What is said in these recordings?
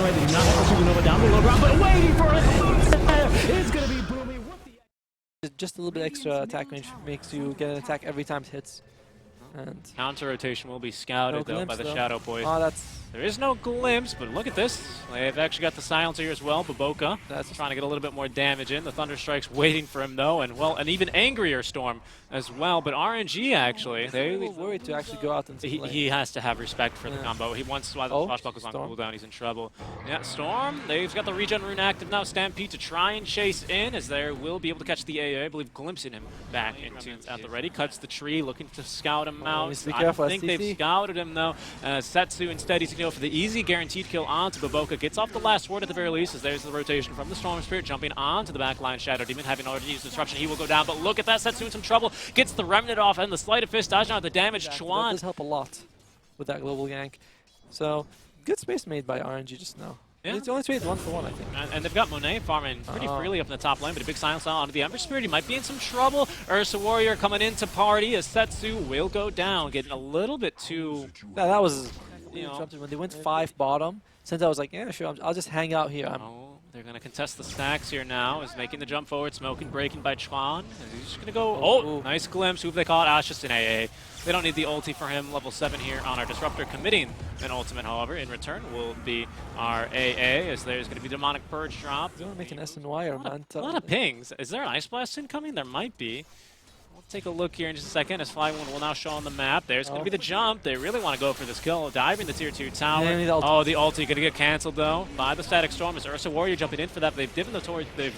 right. They do not have a supernova down below ground, but waiting for it. It's going to be Boomy. Just a little bit extra attack range makes you get an attack every time it hits. And counter rotation will be scouted though by the Shadow Boys. Oh, that's... There is no glimpse, but look at this. They've actually got the silencer here as well. Baboka that's trying to get a little bit more damage in. The Thunder Strike's waiting for him though, and well, an even angrier Storm as well. But RNG actually, they a little worried to actually go out and he has to have respect for the combo. He wants while the Swashbuckle's on cooldown, he's in trouble. Yeah, Storm, they've got the regen rune active now. Stampede to try and chase in, as they will be able to catch the AA. I believe glimpsing him back into at the ready. Cuts the tree, looking to scout him out. I think they've scouted him though. Setsu instead, he's going to go for the easy guaranteed kill onto Baboka. Gets off the last word at the very least, as there's the rotation from the Storm Spirit jumping onto the backline. Shadow Demon having already used disruption, he will go down, but look at that, Setsu in some trouble. Gets the remnant off and the sleight of fist, dodging out the damage. Chuan. That does help a lot with that global gank. So, good space made by RNG just now. Yeah. It's only traded 1-for-1, I think. And they've got Monet farming pretty freely up in the top lane, but a big silence now onto the Ember Spirit. He might be in some trouble. Ursa Warrior coming into party as Setsu will go down, getting a little bit too... Yeah, that was... when they went 5 bottom, since I was like, yeah, sure, I'll just hang out here. They're going to contest the stacks here now. Is making the jump forward. Smoking, breaking by Chuan. He's just going to go... Oh, nice glimpse. Who have they caught? Ah, it's just an AA. They don't need the ulti for him. Level 7 here on our Disruptor. Committing an ultimate, however. In return will be our AA, as there's going to be Demonic Purge drop. You want to make an SNY or a lot of pings. Is there an Ice Blast incoming? There might be. We'll take a look here in just a second as Fly1 will now show on the map. There's going to be the jump. They really want to go for this kill. Diving the tier 2 tower. Oh, the ulti going to get canceled though by the Static Storm. As Ursa Warrior jumping in for that. They've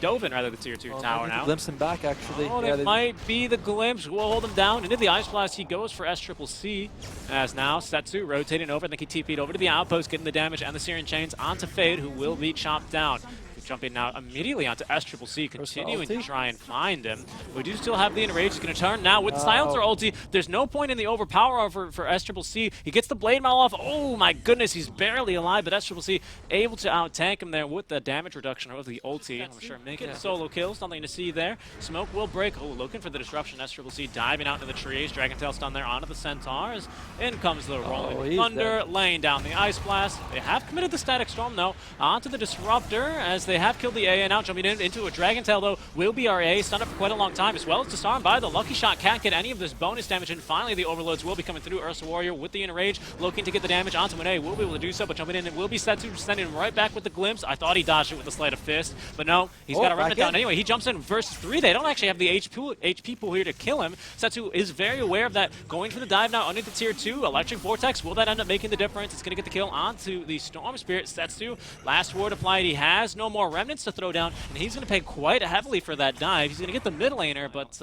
dove in rather the tier 2 tower now. Glimpse him back actually. Oh, yeah, might be the glimpse. We'll hold him down. Into the Ice Blast he goes for SCCC. As now Setsu rotating over. I think he TP'd over to the outpost, getting the damage and the Syrian Chains onto Fade, who will be chopped down. Jumping now immediately onto SCCC, continuing to try and find him. We do still have the Enrage. He's going to turn now with the Silencer ulti. There's no point in the overpower for SCCC. He gets the Blade Maul off. Oh my goodness, he's barely alive, but SCCC able to out-tank him there with the damage reduction of the ulti. I'm sure making solo kills, nothing to see there. Smoke will break. Oh, looking for the disruption. SCCC diving out into the trees. Dragon Tail stun there onto the Centaurs. In comes the Rolling Thunder, laying down the Ice Blast. They have committed the Static Storm though onto the Disruptor, as they have killed the A, and now jumping into a Dragon Tail though will be our A, stunned up for quite a long time, as well as disarmed by the Lucky Shot. Can't get any of this bonus damage, and finally the overloads will be coming through. Ursa Warrior with the Enrage, looking to get the damage onto Monet, will be able to do so, but jumping in it will be Setsu, sending him right back with the glimpse. I thought he dodged it with the Sleight of Fist, but no, he's got to run it down anyway. He jumps in versus 3. They don't actually have the HP pool here to kill him. Setsu is very aware of that, going for the dive now under the tier 2. Electric Vortex, will that end up making the difference? It's going to get the kill onto the Storm Spirit. Setsu, last word applied. He has no more remnants to throw down, and he's going to pay quite heavily for that dive. He's going to get the mid laner, but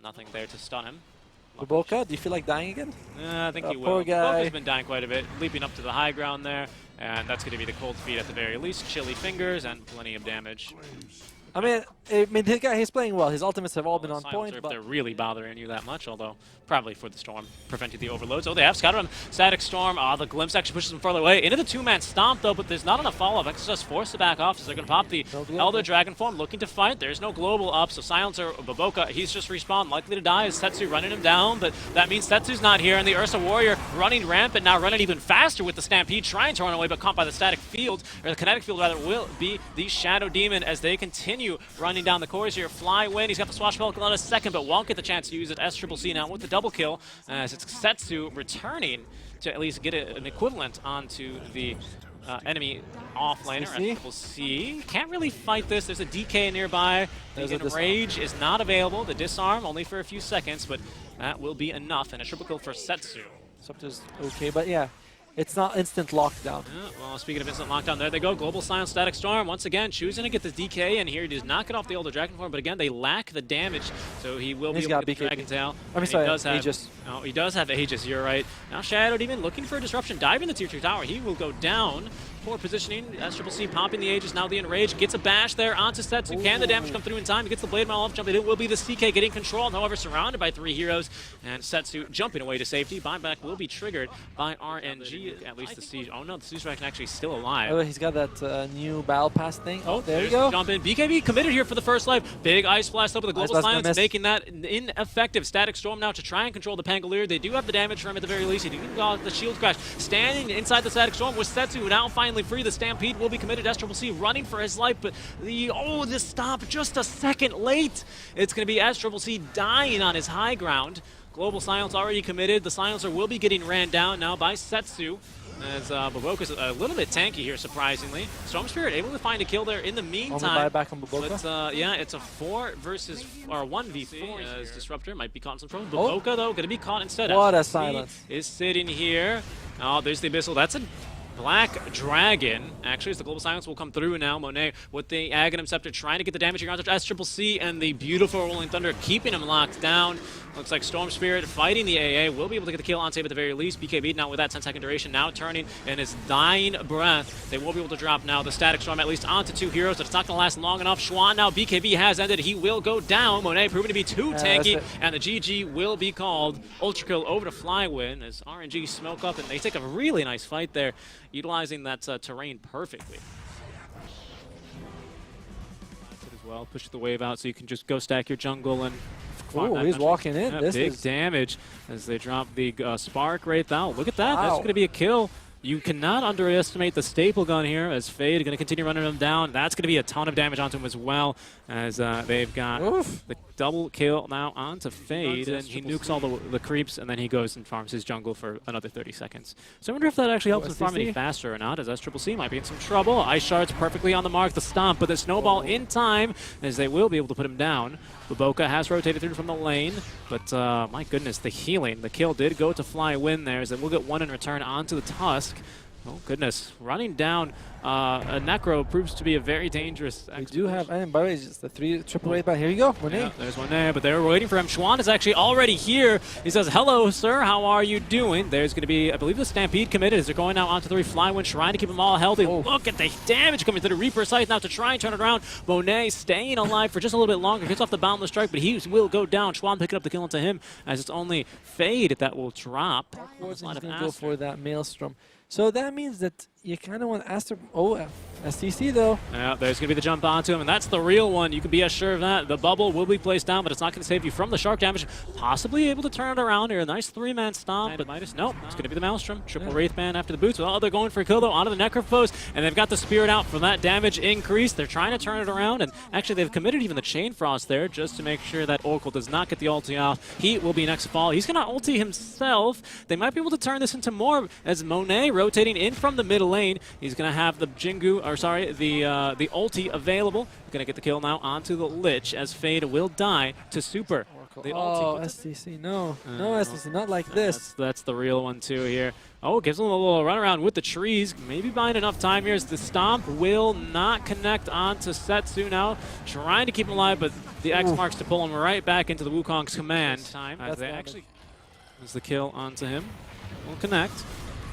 nothing there to stun him. Baboka, do you feel like dying again? I think he will. Poor guy. Baboka's been dying quite a bit, leaping up to the high ground there, and that's going to be the cold feet at the very least. Chilly fingers and plenty of damage. I mean, this guy, he's playing well. His ultimates have all been on point. If they're really bothering you that much, although probably for the Storm, preventing the overloads. Oh, they have scouted him. Static Storm. The glimpse actually pushes him further away. Into the 2-man stomp, though, but there's not enough follow-up. Exodus forced to back off, so they're going to pop the Elder Dragon form, looking to fight. There's no global up, so Silencer, Baboka, he's just respawned, likely to die. Is Setsu running him down, but that means Setsu's not here, and the Ursa Warrior running rampant, now running even faster with the Stampede, trying to run away, but caught by the Static Field, or the Kinetic Field, rather, will be the Shadow Demon as they continue running down the course here. Fly1, he's got the Swashbuckle on a second, but won't get the chance to use it. SCCC now with the double kill, as it's Setsu returning to at least get an equivalent onto the enemy offlaner. SCCC can't really fight this. There's a DK nearby. The Enrage is not available. The disarm only for a few seconds, but that will be enough, and a triple kill for Setsu. Disruptor's okay, but yeah. It's not instant lockdown. Yeah, well, speaking of instant lockdown, there they go. Global Silence, Static Storm, once again, choosing to get the DK in here. He does not get off the Elder Dragon form, but again, they lack the damage, so he will be able to get the Dragon Tail. I mean, sorry, Aegis. Oh, he does have Aegis, you're right. Now Shadow Demon looking for a disruption, diving the tier 2 tower. He will go down. Poor positioning. SCCC popping the Aegis, now the Enrage. Gets a bash there onto Setsu. Can the damage come through in time? He gets the Blade Maul off, jumping. It will be the CK getting controlled, however, surrounded by 3 heroes. And Setsu jumping away to safety. Buyback will be triggered by RNG, at least the Siege. Oh no, the Siege Dragon actually still alive. Oh, he's got that new Battle Pass thing. Oh, there you go. Jump in. BKB committed here for the first life. Big Ice Blast up with the Global Silence, making that ineffective. Static Storm now to try and control the Pangolier. They do have the damage from him at the very least. He didn't got the Shield Crash. Standing inside the Static Storm with Setsu, now finally instantly free. The Stampede will be committed. SCCC running for his life, but the stop just a second late. It's going to be SCCC dying on his high ground. Global Silence already committed. The Silencer will be getting ran down now by Setsu. As Baboka's a little bit tanky here, surprisingly. Storm Spirit able to find a kill there in the meantime. Back on Baboka. But yeah, it's a 1v4 as Disruptor might be caught in some trouble. Baboka, though, going to be caught instead. What a silence. Is sitting here. Oh, there's the Abyssal. That's a Black Dragon. Actually, as the Global Silence will come through now. Monet with the Aghanim Scepter trying to get the damage here onto SCCC, and the beautiful Rolling Thunder keeping him locked down. Looks like Storm Spirit fighting the AA will be able to get the kill on save at the very least. BKB now with that 10-second duration, now turning in his dying breath. They will be able to drop now the Static Storm at least onto 2 heroes, but it's not going to last long enough. Schwann now, BKB has ended. He will go down. Monet proving to be too tanky, and the GG will be called. Ultra kill over to Flywin as RNG smoke up, and they take a really nice fight there, utilizing that terrain perfectly. As well, push the wave out so you can just go stack your jungle and. Oh, he's walking in. Yeah, this big is damage as they drop the Spark right now. Look at that. Wow. That's going to be a kill. You cannot underestimate the staple gun here as Fade going to continue running him down. That's going to be a ton of damage onto him as well as they've got the double kill now onto Fade, and he nukes all the creeps, and then he goes and farms his jungle for another 30 seconds. So I wonder if that actually helps him farm any faster or not, as SCCC might be in some trouble. Ice Shards perfectly on the mark, the stomp, but the snowball in time as they will be able to put him down. Baboka has rotated through from the lane, but my goodness, the healing. The kill did go to Flywin there, as they will get one in return onto the Tusk. Oh, goodness. Running down a Necro proves to be a very dangerous. We do have, and by the way, it's just the 3 triple raid back. Here you go, Monet. Yeah, there's one there, but they're waiting for him. Schwann is actually already here. He says, hello, sir. How are you doing? There's going to be, I believe, the Stampede committed as they're going now onto 3 Flywin, trying to keep them all healthy. Oh. Look at the damage coming through the Reaper Scythe now to try and turn it around. Monet staying alive for just a little bit longer. Gets off the Boundless Strike, but he will go down. Schwann picking up the kill into him as it's only Fade that will drop. He's going to go for that Maelstrom. So that means that you kind of want Aster. Oh, STC though. Yeah, there's going to be the jump onto him, and that's the real one. You can be as sure of that. The bubble will be placed down, but it's not going to save you from the shark damage. Possibly able to turn it around here. A nice 3-man stomp, but nope, it's going to be the Maelstrom. Triple Wraithband after the boots. Oh, they're going for a kill though onto the Necrophos, and they've got the Spirit out from that damage increase. They're trying to turn it around, and actually they've committed even the Chain Frost there just to make sure that Oracle does not get the ulti off. He will be next to fall. He's going to ulti himself. They might be able to turn this into more as Monet rotating in from the middle lane. He's going to have the Jingu, or sorry, the ulti available. Going to get the kill now onto the Lich as Fade will die to Super. The ulti. STC, no. No, STC, not like this. That's the real one too here. Oh, gives him a little run around with the trees. Maybe buying enough time here as the Stomp will not connect onto Setsu now. Trying to keep him alive, but the X marks to pull him right back into the Wukong's command. As they actually is the kill onto him. Will connect.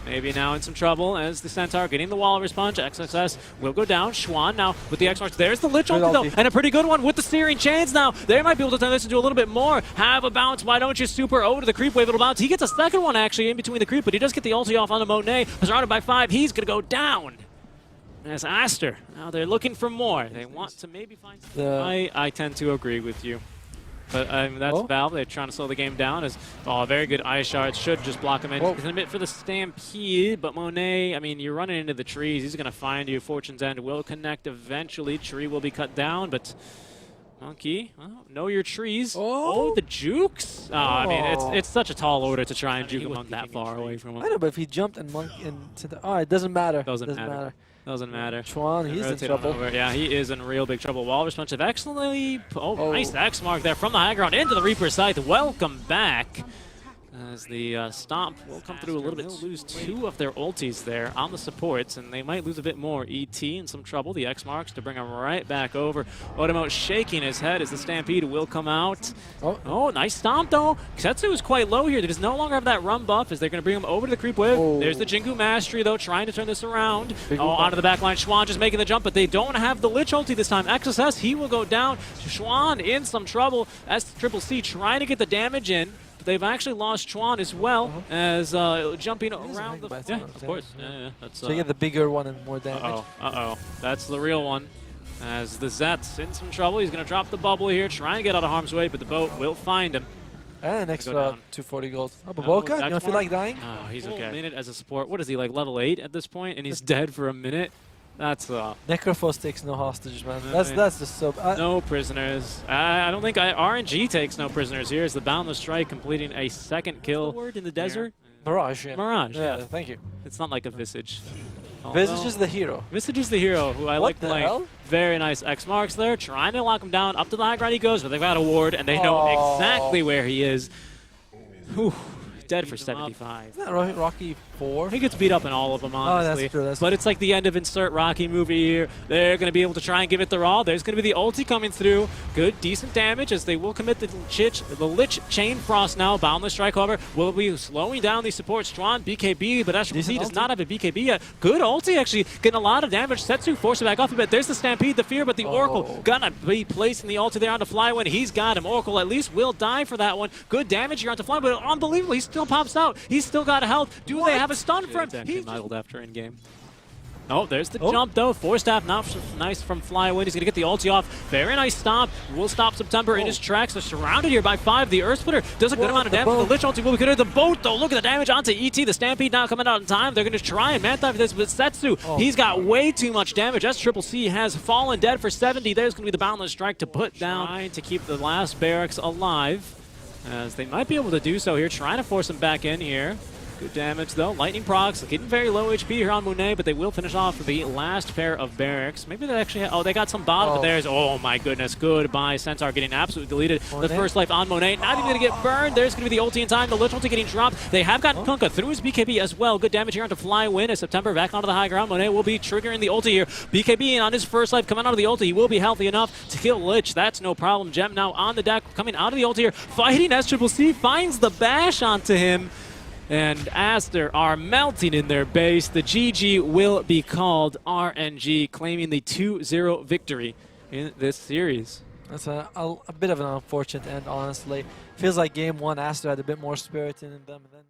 Maybe now in some trouble as the Centaur getting the Walrus Punch. XXS will go down. Schwann now with the X-Marks. There's the Lich ulti though, and a pretty good one with the Searing Chains now. They might be able to turn this into a little bit more. Have a bounce. Why don't you Super over to the Creep Wave? It'll bounce. He gets a second one actually in between the Creep, but he does get the ulti off onto Monet. Surrounded by 5. He's going to go down. As ASTER. Now they're looking for more. They want to maybe find something. I tend to agree with you. But that's Valve. They're trying to slow the game down. As very good Ice Shards should just block him in. He's going to bit for the Stampede, but Monet, I mean, you're running into the trees. He's going to find you. Fortune's End will connect eventually. Tree will be cut down, but Monkey, know your trees. Oh, the jukes. I mean, it's such a tall order to try and juke a Monk that far away from him. I know, but if he jumped and Monk into the... it doesn't matter. Doesn't matter. Doesn't matter. Schwann, he's in trouble. Yeah, he is in real big trouble. Walrus Punch have excellently... nice X mark there from the high ground into the Reaper Scythe. Welcome back. As the Stomp will come through a little bit. They'll lose 2 of their ultis there on the supports, and they might lose a bit more. ET in some trouble. The X marks to bring him right back over. Otomo shaking his head as the Stampede will come out. Oh, nice Stomp though. Setsu is quite low here. They just no longer have that run buff as they're going to bring him over to the Creep Wave. There's the Jingu Mastery though, trying to turn this around. Onto the back line. Schwann just making the jump, but they don't have the Lich ulti this time. XSS, he will go down. Schwann in some trouble. SCCC trying to get the damage in. They've actually lost Schwann as well as jumping around the... Yeah, of course. Yeah. That's, so you get the bigger one and more damage. That's the real one. As the Zet's in some trouble. He's going to drop the bubble here, trying to get out of harm's way, but the boat will find him. And an extra down. 240 gold. Oh, Oh, Baboka, you that's don't feel one. like dying? Oh, he's okay. Minute as a support. What is he, like level 8 at this point? And he's dead for a minute? That's Necrophos takes no hostages, man. Yeah, That's just so... no prisoners. I don't think RNG takes no prisoners here. Is the Boundless Strike completing a second kill. Word in the desert? Mirage, yeah. Mirage. Yeah, thank you. It's not like a Visage. Visage is the hero. Visage is the hero who I What like the playing. hell? Very nice X marks there, trying to lock him down. Up to the high ground he goes, but they've got a ward, and they know exactly where he is. Whew. Dead for 75. Isn't that Rocky 4? He gets beat up in all of them, honestly. That's true. But it's like the end of Insert Rocky movie here. They're going to be able to try and give it their all. There's going to be the ulti coming through. Good, decent damage as they will commit the Lich Chain Frost now. Boundless Strike, however, will be slowing down the support. Strong BKB, but SRC does not have a BKB yet. Good ulti, actually, getting a lot of damage. Setsu forced it back off a bit. There's the Stampede, the Fear, but the Oracle gonna be placing the ulti there on the Flywin. He's got him. Oracle at least will die for that one. Good damage here on the Flywin, but unbelievable. He still pops out. He's still got a health. Do they have a stun for him? He's idled after in game. Oh, there's the jump though. Force staff, not nice from Flywin. He's gonna get the ulti off. Very nice stomp. Will stop September in his tracks. They're surrounded here by 5. The Earth Splitter does a good amount of damage. The Lich ulti will be good. The boat though. Look at the damage onto ET. The Stampede now coming out in time. They're gonna try and man for this, but Setsu, he's got way too much damage. SCCC has fallen dead for 70. There's gonna be the Boundless Strike to put down, trying to keep the last barracks alive, as they might be able to do so here. Trying to force him back in here. Good damage though. Lightning procs, getting very low HP here on Monet, but they will finish off the last pair of barracks. Maybe they actually, they got some bottom, but there's, oh my goodness, goodbye. Centaur getting absolutely deleted. The first life on Monet, not even gonna get burned. There's gonna be the ulti in time. The Lich ulti getting dropped. They have gotten Kunkka through his BKB as well. Good damage here onto Flywin as September back onto the high ground. Monet will be triggering the ulti here. BKB on his first life coming out of the ulti. He will be healthy enough to kill Lich. That's no problem. Gem now on the deck, coming out of the ulti here. Fighting SCCC, finds the bash onto him. And ASTER are melting in their base. The GG will be called. RNG claiming the 2-0 victory in this series. That's a bit of an unfortunate end, honestly. Feels like game 1, ASTER had a bit more spirit in them. And then